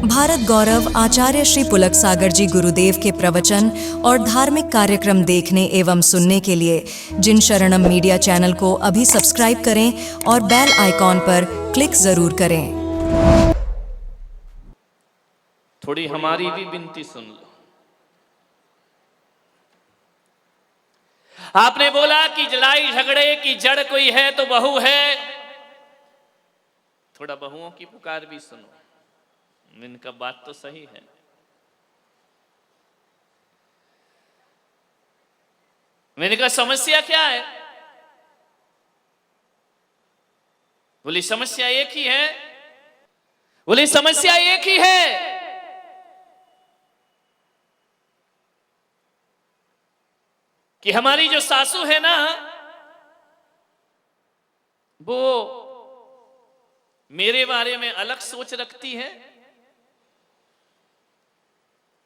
भारत गौरव आचार्य श्री पुलक सागर जी गुरुदेव के प्रवचन और धार्मिक कार्यक्रम देखने एवं सुनने के लिए जिन शरणम मीडिया चैनल को अभी सब्सक्राइब करें और बेल आइकॉन पर क्लिक जरूर करें। थोड़ी हमारी भी विनती सुन लो। आपने बोला कि लड़ाई झगड़े की जड़ कोई है तो बहू है। थोड़ा बहुओं की पुकार भी सुनो। इनका बात तो सही है। मैंने कहा समस्या क्या है? बोली समस्या एक ही है। बोली समस्या एक ही है कि हमारी जो सासू है ना, वो मेरे बारे में अलग सोच रखती है,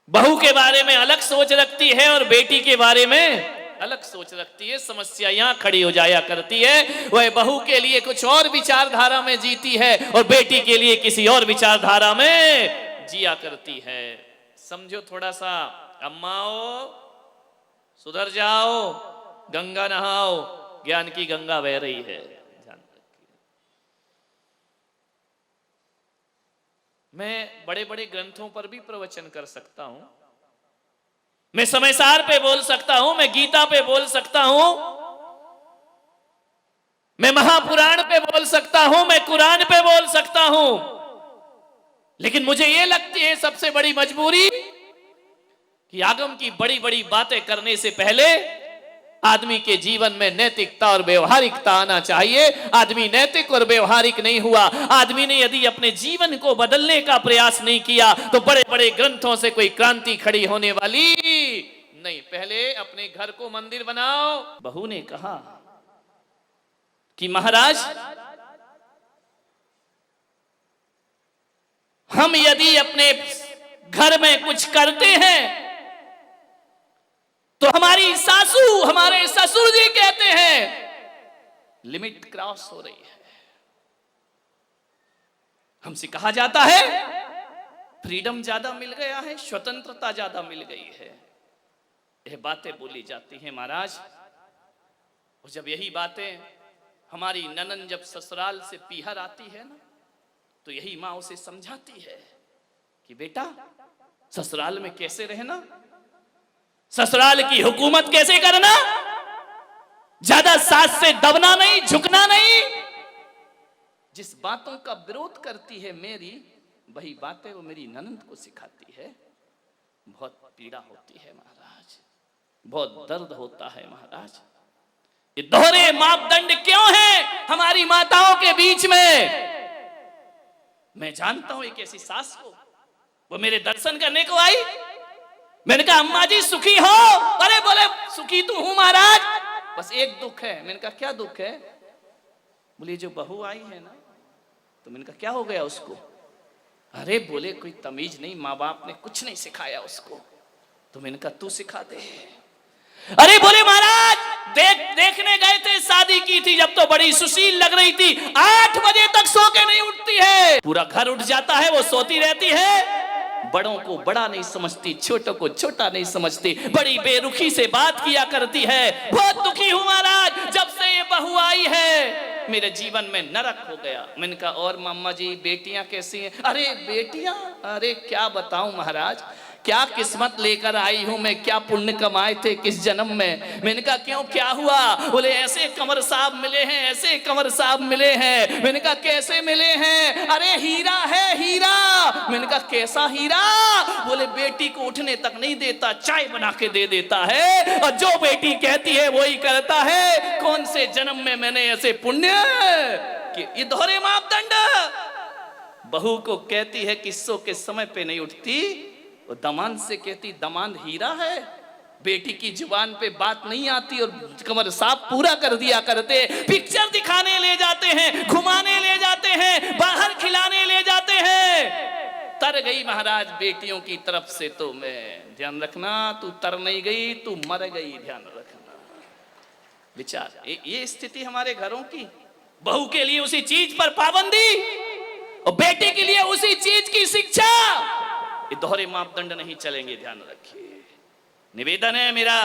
बहू के बारे में अलग सोच रखती है और बेटी के बारे में अलग सोच रखती है। समस्या यहां खड़ी हो जाया करती है। वह बहू के लिए कुछ और विचारधारा में जीती है और बेटी के लिए किसी और विचारधारा में जिया करती है। समझो थोड़ा सा। अम्माओ सुधर जाओ, गंगा नहाओ, ज्ञान की गंगा बह रही है। मैं बड़े बड़े ग्रंथों पर भी प्रवचन कर सकता हूं, मैं समयसार पे बोल सकता हूं, मैं गीता पे बोल सकता हूं, मैं महापुराण पे बोल सकता हूं, मैं कुरान पे बोल सकता हूं, लेकिन मुझे यह लगती है सबसे बड़ी मजबूरी कि आगम की बड़ी बड़ी बातें करने से पहले आदमी के जीवन में नैतिकता और व्यवहारिकता आना चाहिए। आदमी नैतिक और व्यवहारिक नहीं हुआ, आदमी ने यदि अपने जीवन को बदलने का प्रयास नहीं किया तो बड़े बड़े ग्रंथों से कोई क्रांति खड़ी होने वाली नहीं। पहले अपने घर को मंदिर बनाओ। बहू ने कहा कि महाराज, हम यदि अपने घर में कुछ करते हैं तो हमारी सासू, हमारे ससुर जी कहते हैं लिमिट क्रॉस हो रही है। हमसे कहा जाता है फ्रीडम ज्यादा मिल गया है, स्वतंत्रता ज्यादा मिल गई है। यह बातें बोली जाती हैं महाराज। और जब यही बातें हमारी ननन जब ससुराल से पीहर आती है ना, तो यही माँ उसे समझाती है कि बेटा ससुराल में कैसे रहना, ससुराल की हुकूमत कैसे करना, ज्यादा सास से दबना नहीं, झुकना नहीं। जिस बातों का विरोध करती है मेरी, वही बातें वो मेरी ननंद को सिखाती है। बहुत पीड़ा होती है महाराज, बहुत दर्द होता है महाराज। ये दोहरे मापदंड क्यों है हमारी माताओं के बीच में? मैं जानता हूं एक ऐसी सास को, वो मेरे दर्शन करने को आई। मैंने कहा अम्मा जी सुखी हो? अरे बोले सुखी तो हूं महाराज, बस एक दुख है। मैंने कहा क्या दुख है? बोले जो बहू आई है ना। तो मैंने कहा क्या हो गया उसको? अरे बोले कोई तमीज नहीं, माँ बाप ने कुछ नहीं सिखाया उसको। तो मैंने कहा तू सिखा दे। अरे बोले महाराज देखने गए थे, शादी की थी जब तो बड़ी सुशील लग रही थी, 8 बजे तक सो के नहीं उठती है, पूरा घर उठ जाता है, वो सोती रहती है। बड़ों को बड़ा नहीं समझती, छोटों को छोटा नहीं समझती, बड़ी बेरुखी से बात किया करती है। बहुत दुखी हूं महाराज, जब से ये बहू आई है मेरे जीवन में नरक हो गया। मैंने कहा और मामा जी बेटियां कैसी हैं? अरे बेटियां, अरे क्या बताऊं महाराज, क्या किस्मत लेकर आई हूं मैं, क्या पुण्य कमाए थे किस जन्म में। मैंने कहा क्यों क्या हुआ? बोले ऐसे कंवर साहब मिले हैं, ऐसे कंवर साहब मिले हैं। मैंने कहा कैसे मिले हैं? अरे हीरा है हीरा। मैंने कहा कैसा हीरा? बोले बेटी को उठने तक नहीं देता, चाय बना के दे देता है, और जो बेटी कहती है वही करता है। कौन से जन्म में मैंने ऐसे पुण्य कि ये दोहरे मापदंड। बहू को कहती है कि सो के समय पे नहीं उठती, वो दमाद से कहती दमाद हीरा है। बेटी की जुबान पे बात नहीं आती और कमर साफ पूरा कर दिया करते। पिक्चर दिखाने ले जाते हैं, घुमाने ले जाते हैं, बाहर खिलाने ले जाते हैं। तर गई महाराज बेटियों की तरफ से। तो मैं ध्यान रखना, तू तर नहीं गई, तू मर गई, ध्यान रखना। विचार ये स्थिति हमारे घरों की। बहू के लिए उसी चीज पर पाबंदी, और बेटी के लिए उसी चीज की शिक्षा। ये दोहरे मापदंड नहीं चलेंगे, ध्यान रखिए। निवेदन है मेरा,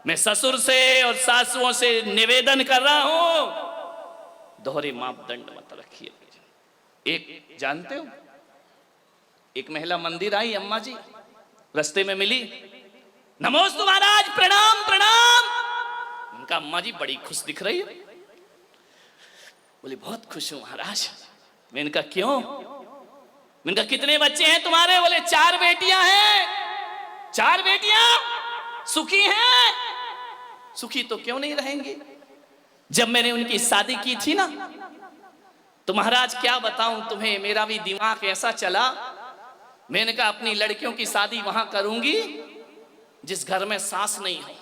मैं ससुर से और सासुओं से निवेदन कर रहा हूं, दोहरे मापदंड मत रखिए। एक जानते हो, एक महिला मंदिर आई, अम्मा जी रास्ते में मिली, नमोस्तु महाराज, प्रणाम प्रणाम। उनका अम्मा जी बड़ी खुश दिख रही है। बोली बहुत खुश हूं महाराज। मैं इनका क्यों? इनका कितने बच्चे हैं तुम्हारे? बोले 4 बेटियां हैं। 4 बेटियां सुखी हैं? सुखी तो क्यों नहीं रहेंगी? जब मैंने उनकी शादी की थी ना, तो महाराज क्या बताऊं तुम्हें, मेरा भी दिमाग ऐसा चला, मैंने कहा अपनी लड़कियों की शादी वहां करूंगी जिस घर में सास नहीं हो।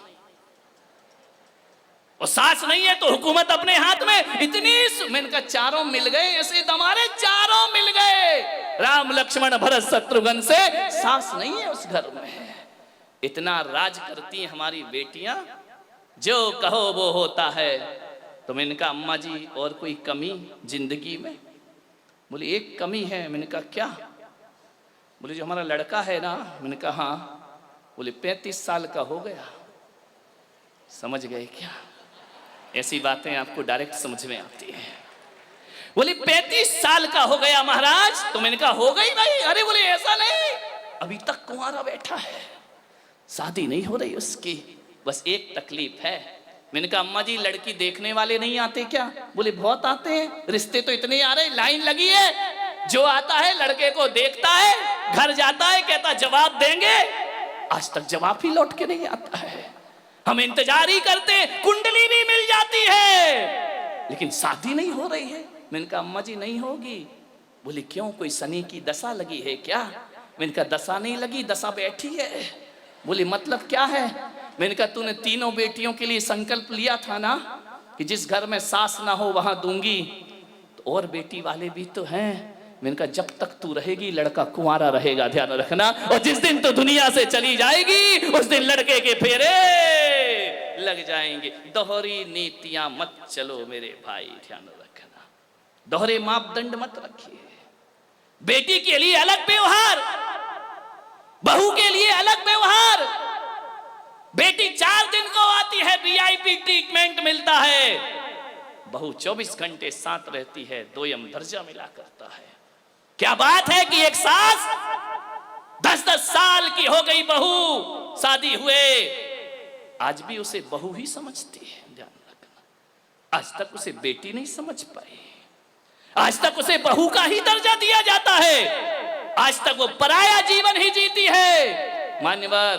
और सास नहीं है तो हुकूमत अपने हाथ में। इतनी मैंने कहा 4 मिल गए, ऐसे हमारे 4 मिल गए, राम लक्ष्मण भरत शत्रुघ्न से। सास नहीं है उस घर में। इतना राज करती हैं हमारी बेटियां, जो कहो वो होता है। तो मैंने कहा अम्मा जी और कोई कमी जिंदगी में? बोली एक कमी है। मैंने कहा क्या? बोले जो हमारा लड़का है ना। मैंने कहा हाँ। बोले 35 साल का हो गया। समझ गए क्या? ऐसी बातें आपको डायरेक्ट समझ में आती है। बोले 35 साल का हो गया महाराज। तो मैंने कहा हो गई भाई। अरे बोले ऐसा नहीं, अभी तक कुंवारा बैठा है, शादी नहीं हो रही उसकी, बस एक तकलीफ है। मैंने कहा अम्मा जी लड़की देखने वाले नहीं आते क्या? बोले बहुत आते हैं, रिश्ते तो इतने आ रहे, लाइन लगी है। जो आता है लड़के को देखता है, घर जाता है, कहता जवाब देंगे। आज तक जवाब ही लौट के नहीं आता है। हम इंतजार ही करते, कुंडली भी मिल जाती है लेकिन शादी नहीं हो रही है। मैंने कहा अम्मा जी नहीं होगी। बोले क्यों, कोई शनि की दशा लगी है क्या? मैंने कहा दशा नहीं लगी, दशा बैठी है। बोले मतलब क्या है? मैंने कहा तूने 3 बेटियों के लिए संकल्प लिया था ना कि जिस घर में सास ना हो वहां दूंगी, तो और बेटी वाले भी तो हैं। मैंने कहा जब तक तू रहेगी लड़का कुंवारा रहेगा, ध्यान रखना। और जिस दिन तो दुनिया से चली जाएगी उस दिन लड़के के फेरे लग जाएंगे। दोहरी नीतियां मत चलो मेरे भाई, ध्यान रखना। दोहरे मापदंड मत रखिए। बेटी के लिए अलग व्यवहार, बहू के लिए अलग व्यवहार। बेटी 4 दिन को आती है, वीआईपी ट्रीटमेंट मिलता है। बहू 24 घंटे साथ रहती है, 2 दर्जा मिला करता है। क्या बात है कि एक सास 10-10 साल की हो गई बहू, शादी हुए, आज भी उसे बहू ही समझती है, ध्यान रखना। आज तक उसे बेटी नहीं समझ पाई, आज तक उसे बहू का ही दर्जा दिया जाता है, आज तक वो पराया जीवन ही जीती है। मान्यवर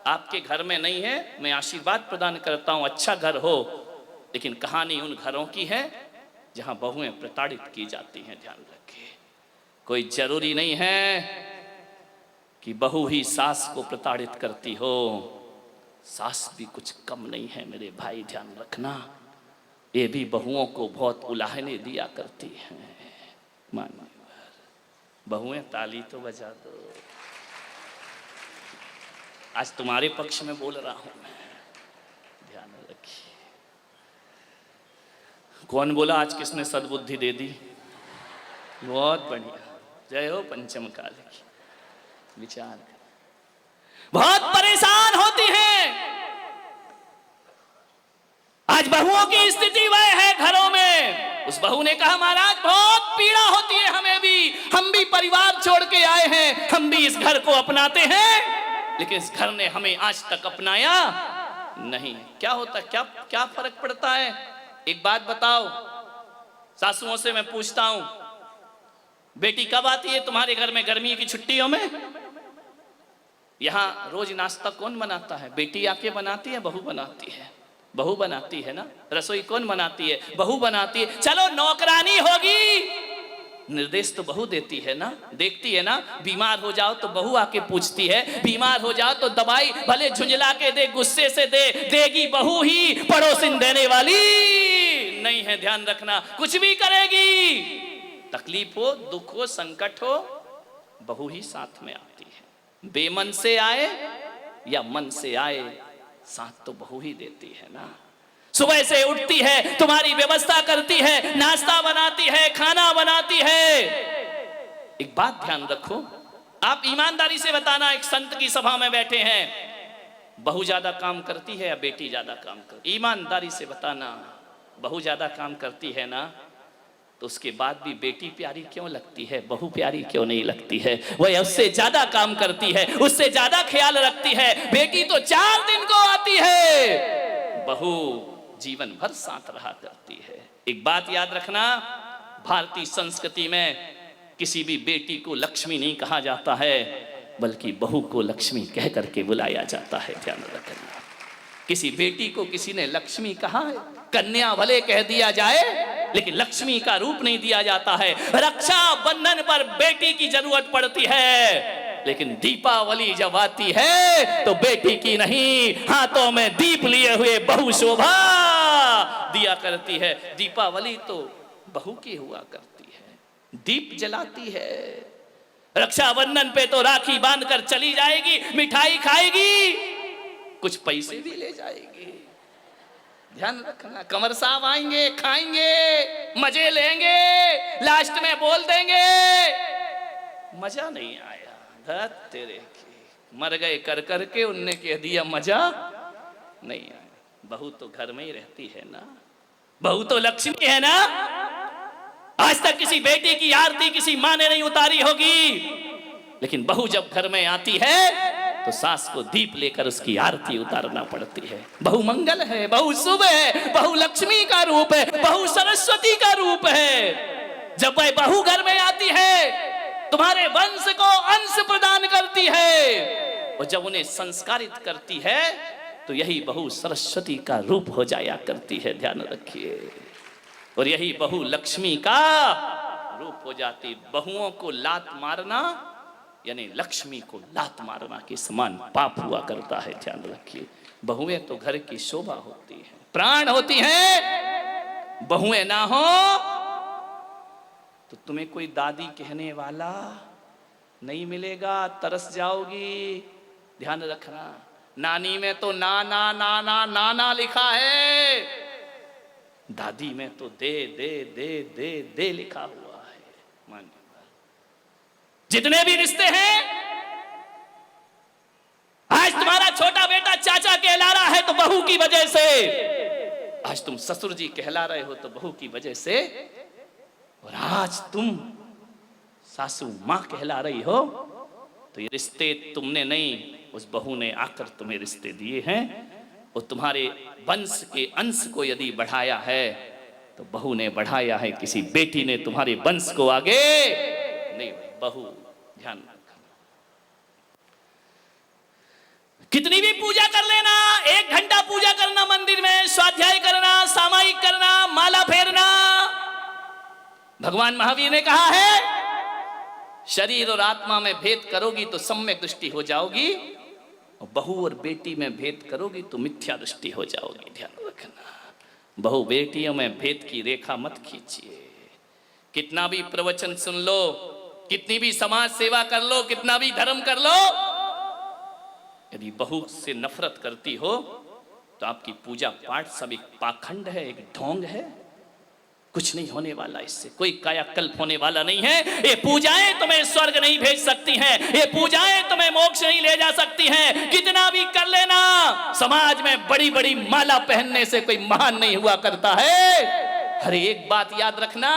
आपके घर में नहीं है, मैं आशीर्वाद प्रदान करता हूं, अच्छा घर हो, लेकिन कहानी उन घरों की है जहां बहुएं प्रताड़ित की जाती हैं, ध्यान रखिए। कोई जरूरी नहीं है कि बहू ही सास को प्रताड़ित करती हो, सास भी कुछ कम नहीं है मेरे भाई, ध्यान रखना। ये भी बहुओं को बहुत उलाहने दिया करती हैं। मानिए बहुएं ताली तो बजा दो। आज तुम्हारे पक्ष में बोल रहा हूं मैं, ध्यान रखिए। कौन बोला आज किसने सद्बुद्धि दे दी? बहुत बढ़िया, जय हो पंचम काल की। विचार बहुत परेशान होती हैं। आज बहुओं की स्थिति वह है घरों में। उस बहू ने कहा महाराज बहुत पीड़ा होती है हमें भी, हम भी परिवार छोड़ के आए हैं, हम भी इस घर को अपनाते हैं, लेकिन इस घर ने हमें आज तक अपनाया नहीं। क्या होता, क्या फर्क पड़ता है? एक बात बताओ, सासुओं से मैं पूछता हूं, बेटी कब आती है तुम्हारे घर में गर्मी की छुट्टियों में? यहां रोज नाश्ता कौन बनाता है? बेटी आके बनाती है, बहू बनाती है? बहू बनाती है ना। रसोई कौन बनाती है? बहू बनाती है। चलो नौकरानी होगी, निर्देश तो बहू देती है ना, देखती है ना। बीमार हो जाओ तो बहू आके पूछती है, बीमार हो जाओ तो दवाई भले झुंझला के दे, गुस्से से दे, देगी बहू ही, पड़ोसिन देने वाली नहीं है, ध्यान रखना। कुछ भी करेगी, तकलीफ हो, दुख हो, संकट हो, बहू ही साथ में आती है। बेमन से आए या मन से आए, साथ तो बहू ही देती है ना। सुबह से उठती है, तुम्हारी व्यवस्था करती है, नाश्ता बनाती है, खाना बनाती है। एक बात ध्यान रखो, आप ईमानदारी से बताना, एक संत की सभा में बैठे हैं, बहू ज्यादा काम करती है या बेटी ज्यादा काम करती? ईमानदारी से बताना। बहू ज्यादा काम करती है ना, तो उसके बाद भी बेटी प्यारी क्यों लगती है, बहू प्यारी क्यों नहीं लगती है? वह उससे ज्यादा काम करती है, उससे ज्यादा ख्याल रखती है। बेटी तो 4 दिन को आती है, बहू जीवन भर साथ रहा करती है। एक बात याद रखना, भारतीय संस्कृति में किसी भी बेटी को लक्ष्मी नहीं कहा जाता है, बल्कि बहू को लक्ष्मी कह करके बुलाया जाता है। ध्यान रखना, किसी बेटी को किसी ने लक्ष्मी कहा है? कन्या भले कह दिया जाए, लेकिन लक्ष्मी का रूप नहीं दिया जाता है। रक्षा बंधन पर बेटी की जरूरत पड़ती है, लेकिन दीपावली जब आती है तो बेटी की नहीं, हाथों में दीप लिए हुए बहू शोभा दिया करती है। दीपावली तो बहू की हुआ करती है, दीप जलाती है। रक्षाबंधन पे तो राखी बांधकर चली जाएगी, मिठाई खाएगी, कुछ पैसे भी ले जाएगी। ध्यान रखना, कमर साहब आएंगे, खाएंगे, मजे लेंगे, लास्ट में बोल देंगे मजा नहीं आया। धत तेरे की, मर गए कर करके, उनने कह दिया मजा नहीं आया। बहू तो घर में ही रहती है ना, बहू तो लक्ष्मी है ना। आज तक किसी बेटी की आरती किसी माँ ने नहीं उतारी होगी, लेकिन बहू जब घर में आती है तो सास को दीप लेकर उसकी आरती उतारना पड़ती है। बहू मंगल है, बहू शुभ है, बहू लक्ष्मी का रूप है, बहू सरस्वती का रूप है। जब वह बहू घर में आती है, तुम्हारे वंश को अंश प्रदान करती है, और जब उन्हें संस्कारित करती है तो यही बहू सरस्वती का रूप हो जाया करती है। ध्यान रखिए, और यही बहू लक्ष्मी का रूप हो जाती। बहुओं को लात मारना यानी लक्ष्मी को लात मारना के समान पाप हुआ करता है। ध्यान रखिए, बहुएं तो घर की शोभा होती हैं, प्राण होती हैं। बहुएं ना हो तो तुम्हें कोई दादी कहने वाला नहीं मिलेगा, तरस जाओगी। ध्यान रखना, नानी में तो नाना नाना नाना लिखा है, दादी में तो दे दे दे दे दे लिखा हुआ है। मानिए, जितने भी रिश्ते हैं, आज तुम्हारा छोटा बेटा चाचा कहला रहा है तो बहू की वजह से, आज तुम ससुर जी कहला रहे हो तो बहू की वजह से, और आज तुम सासू मां कहला रही हो तो ये रिश्ते तुमने नहीं, उस बहू ने आकर तुम्हें रिश्ते दिए हैं। और तुम्हारे वंश के अंश को यदि बढ़ाया है तो बहू ने बढ़ाया है, किसी बेटी ने तुम्हारे वंश को आगे नहीं। बहू ध्यान रखना, कितनी भी पूजा कर लेना, 1 घंटा पूजा करना, मंदिर में स्वाध्याय करना, सामायिक करना, माला फेरना, भगवान महावीर ने कहा है शरीर और आत्मा में भेद करोगी तो सम्यक दृष्टि हो जाओगी, और बहू और बेटी में भेद करोगी तो मिथ्या दृष्टि हो जाओगी। ध्यान रखना, बहू बेटियों में भेद की रेखा मत खींचिए। कितना भी प्रवचन सुन लो, कितनी भी समाज सेवा कर लो, कितना भी धर्म कर लो, यदि बहू से नफरत करती हो तो आपकी पूजा पाठ सब एक पाखंड है, एक ढोंग है। कुछ नहीं होने वाला, इससे कोई कायाकल्प होने वाला नहीं है। ये पूजाएं तुम्हें स्वर्ग नहीं भेज सकती हैं, ये पूजाएं तुम्हें मोक्ष नहीं ले जा सकती हैं। कितना भी कर लेना, समाज में बड़ी बड़ी माला पहनने से कोई महान नहीं हुआ करता है। अरे एक बात याद रखना,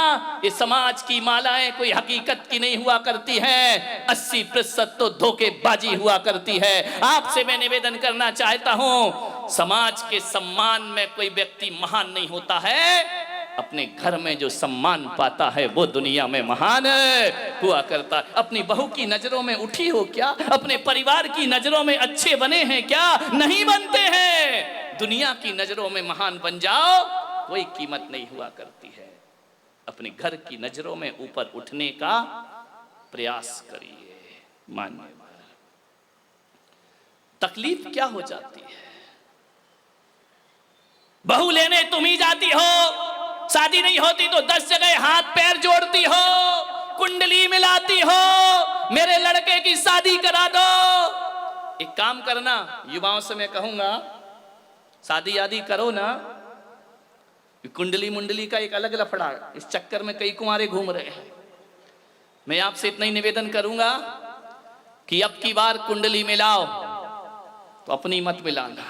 ये समाज की मालाएं कोई हकीकत की नहीं हुआ करती हैं, 80% तो धोखेबाजी हुआ करती है। आपसे मैं निवेदन करना चाहता हूं, समाज के सम्मान में कोई व्यक्ति महान नहीं होता है, अपने घर में जो सम्मान पाता है वो दुनिया में महान हुआ करता है। अपनी बहू की नजरों में उठी हो क्या? अपने परिवार की नजरों में अच्छे बने हैं क्या? नहीं बनते हैं। दुनिया की नजरों में महान बन जाओ, कोई कीमत नहीं हुआ करती है। अपने घर की नजरों में ऊपर उठने का प्रयास करिए। मानिए, तकलीफ क्या हो जाती है? बहू लेने तुम ही जाती हो, शादी नहीं होती तो 10 जगह हाथ पैर जोड़ती हो, कुंडली मिलाती हो, मेरे लड़के की शादी करा दो। एक काम करना, युवाओं से मैं कहूंगा, शादी आदि करो ना, कुंडली मुंडली का एक अलग लफड़ा, इस चक्कर में कई कुंवारे घूम रहे हैं। मैं आपसे इतना ही निवेदन करूंगा कि अब की बार कुंडली मिलाओ तो अपनी मत मिलाना,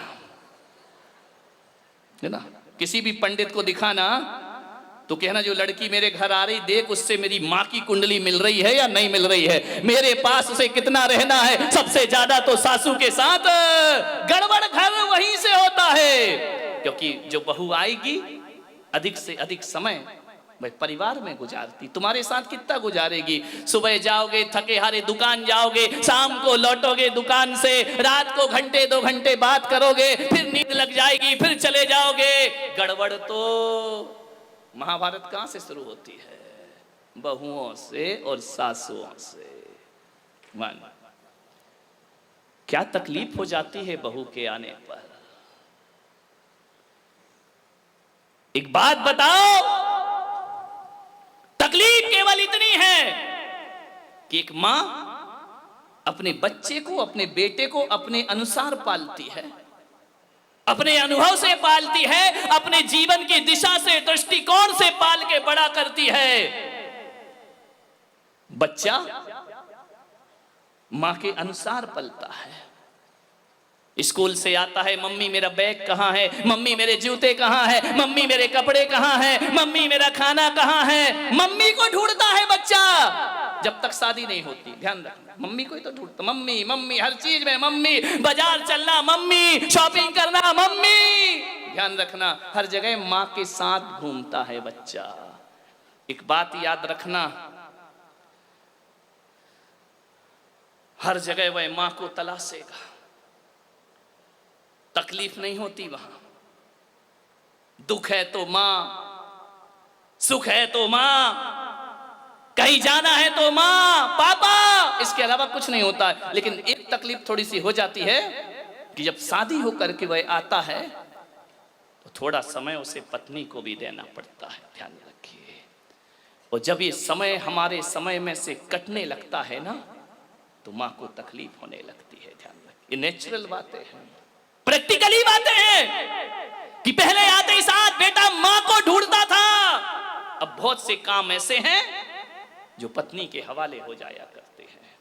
है ना। किसी भी पंडित को दिखाना तो कहना जो लड़की मेरे घर आ रही देख उससे मेरी माँ की कुंडली मिल रही है या नहीं मिल रही है, मेरे पास उसे कितना रहना है, सबसे ज्यादा तो सासू के साथ गड़बड़ घर वहीं से होता है। क्योंकि जो बहू आएगी अधिक से अधिक समय भाई परिवार में गुजारती, तुम्हारे साथ कितना गुजारेगी। सुबह जाओगे थके हारे दुकान जाओगे, शाम को लौटोगे दुकान से, रात को घंटे 2 घंटे बात करोगे, फिर नींद लग जाएगी, फिर चले जाओगे। गड़बड़ तो महाभारत कहां से शुरू होती है, बहुओं से और सासुओं से। मान क्या तकलीफ हो जाती है बहू के आने पर। एक बात बताओ, तकलीफ केवल इतनी है कि एक मां अपने बच्चे को, अपने बेटे को अपने अनुसार पालती है, अपने अनुभव से पालती है, अपने जीवन की दिशा से, दृष्टिकोण से पाल के बड़ा करती है। बच्चा मां के अनुसार पलता है। स्कूल से आता है, मम्मी मेरा बैग कहां है, मम्मी मेरे जूते कहां है, मम्मी मेरे कपड़े कहां है, मम्मी मेरा खाना कहां है। मम्मी को ढूंढता है बच्चा जब तक शादी नहीं होती। ध्यान रखना, मम्मी को ही तो ढूंढता, मम्मी मम्मी हर चीज में मम्मी, बाजार चलना मम्मी, शॉपिंग करना मम्मी। ध्यान रखना, हर जगह मां के साथ घूमता है बच्चा। एक बात याद रखना, हर जगह वह मां को तलाशेगा। तकलीफ नहीं होती वहां, दुख है तो मां, सुख है तो मां, कहीं जाना है तो मां पापा, इसके अलावा कुछ नहीं होता है। लेकिन एक तकलीफ थोड़ी सी हो जाती है कि जब शादी होकर के वह आता है तो थोड़ा समय उसे पत्नी को भी देना पड़ता है। ध्यान रखिए। और जब ये समय हमारे समय में से कटने लगता है ना, तो मां को तकलीफ होने लगती है। ध्यान रखिए, ये नेचुरल बातें हैं, प्रैक्टिकली बातें हैं कि पहले आते ही साथ बेटा मां को ढूंढता था, अब बहुत से काम ऐसे हैं जो पत्नी के हवाले हो जाया करते हैं।